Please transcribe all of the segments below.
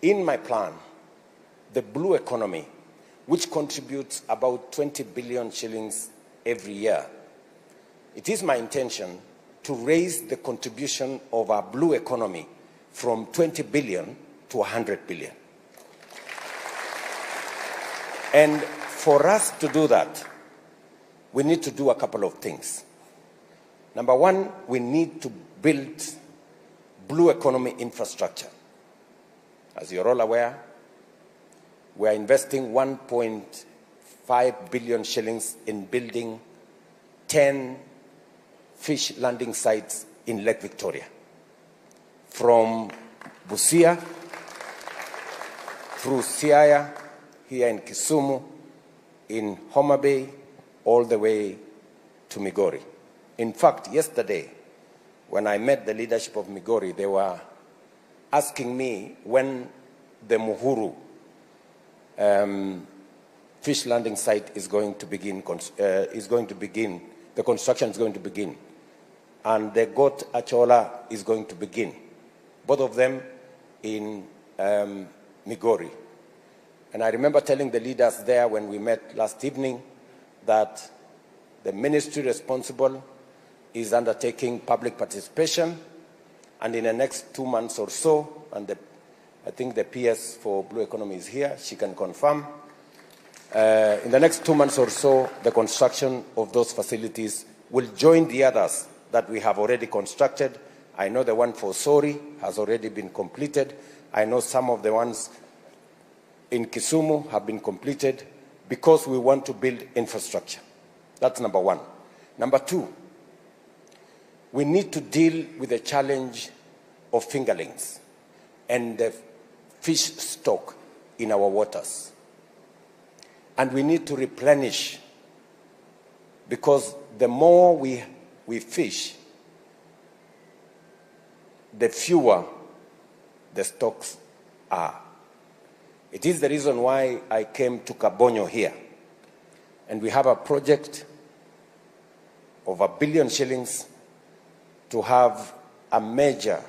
in my plan, the blue economy, which contributes about 20 billion shillings every year, it is my intention to raise the contribution of our blue economy from 20 billion to 100 billion. And for us to do that, we need to do a couple of things. Number one, we need to build blue economy infrastructure. As you're all aware, we are investing 1.5 billion shillings in building 10 fish landing sites in Lake Victoria. From Busia, through Siaya, here in Kisumu, in Homa Bay, all the way to Migori. In fact, yesterday, when I met the leadership of Migori, they were asking me when the Uhuru fish landing site is going to begin, the construction is going to begin. And the Got Achola is going to begin. Both of them in Migori. And I remember telling the leaders there when we met last evening that the ministry responsible is undertaking public participation, and in the next 2 months or so, and I think the PS for Blue Economy is here, she can confirm, in the next 2 months or so, the construction of those facilities will join the others that we have already constructed. I know the one for Sori has already been completed. I know some of the ones in Kisumu have been completed because we want to build infrastructure. That's number one. Number two, we need to deal with the challenge of fingerlings and the fish stock in our waters. And we need to replenish, because the more we fish, the fewer the stocks are. It is the reason why I came to Kabonyo here. And we have a project of 1 billion shillings to have a major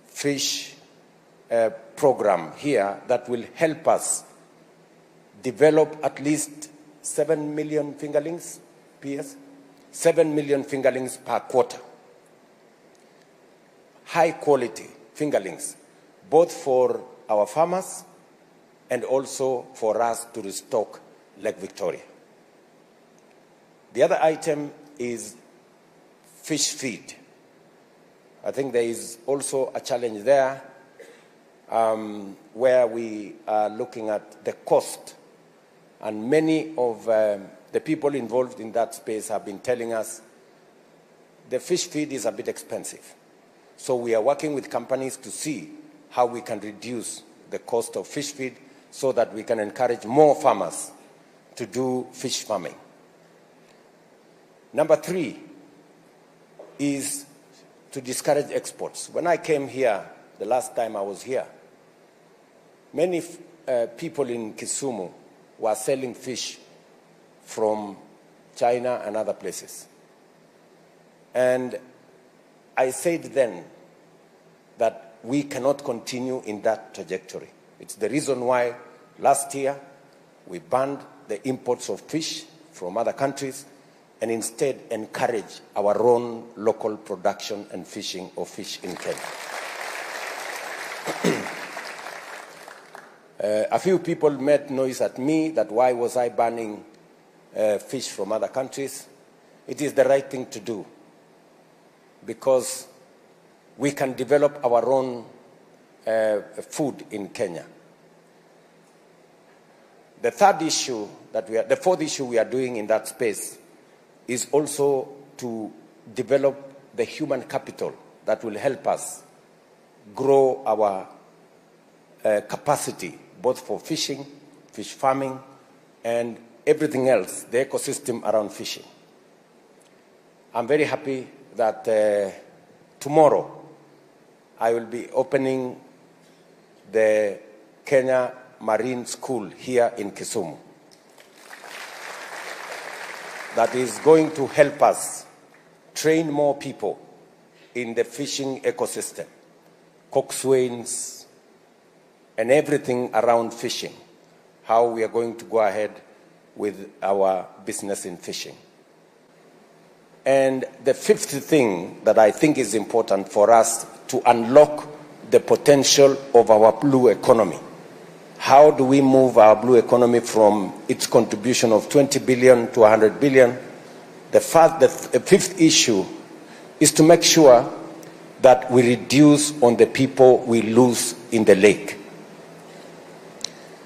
fish program here that will help us develop at least 7 million fingerlings, PS, 7 million fingerlings per quarter. High quality fingerlings, both for our farmers and also for us to restock Lake Victoria. The other item is fish feed. I think there is also a challenge there where we are looking at the cost, and many of the people involved in that space have been telling us the fish feed is a bit expensive. So we are working with companies to see how we can reduce the cost of fish feed so that we can encourage more farmers to do fish farming. Number three is to discourage exports. When I came here, the last time I was here, many people in Kisumu were selling fish from China and other places. And I said then that we cannot continue in that trajectory. It's the reason why last year we banned the imports of fish from other countries and instead encourage our own local production and fishing of fish in Kenya. A few people made noise at me that why was I banning fish from other countries. It is the right thing to do, because we can develop our own food in Kenya. The fourth issue we are doing in that space is also to develop the human capital that will help us grow our capacity, both for fishing, fish farming, and everything else, the ecosystem around fishing. I'm very happy that tomorrow I will be opening the Kenya Marine School here in Kisumu. That is going to help us train more people in the fishing ecosystem, coxswains, and everything around fishing, how we are going to go ahead with our business in fishing. And the fifth thing that I think is important for us to unlock the potential of our blue economy. How do we move our blue economy from its contribution of 20 billion to 100 billion? The fifth issue is to make sure that we reduce on the people we lose in the lake.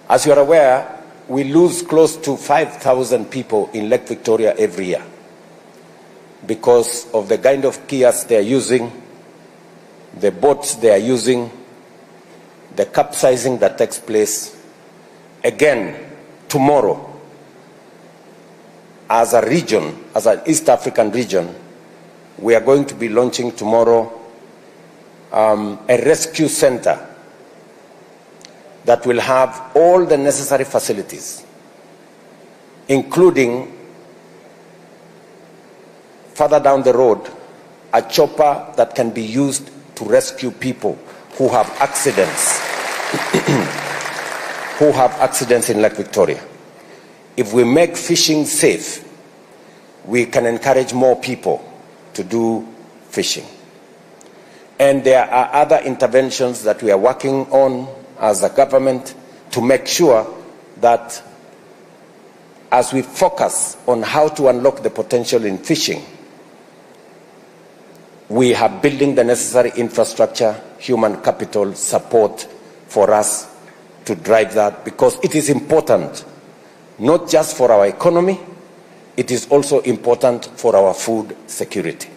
As you are aware, we lose close to 5,000 people in Lake Victoria every year because of the kind of kiosks they are using, the boats they are using, the capsizing that takes place. Again, tomorrow, as a region, as an East African region, we are going to be launching tomorrow a rescue center that will have all the necessary facilities, including further down the road, a chopper that can be used to rescue people who have accidents, who have accidents in Lake Victoria. If we make fishing safe, we can encourage more people to do fishing. And there are other interventions that we are working on as a government to make sure that as we focus on how to unlock the potential in fishing, we are building the necessary infrastructure, human capital support for us to drive that, because it is important, not just for our economy, it is also important for our food security.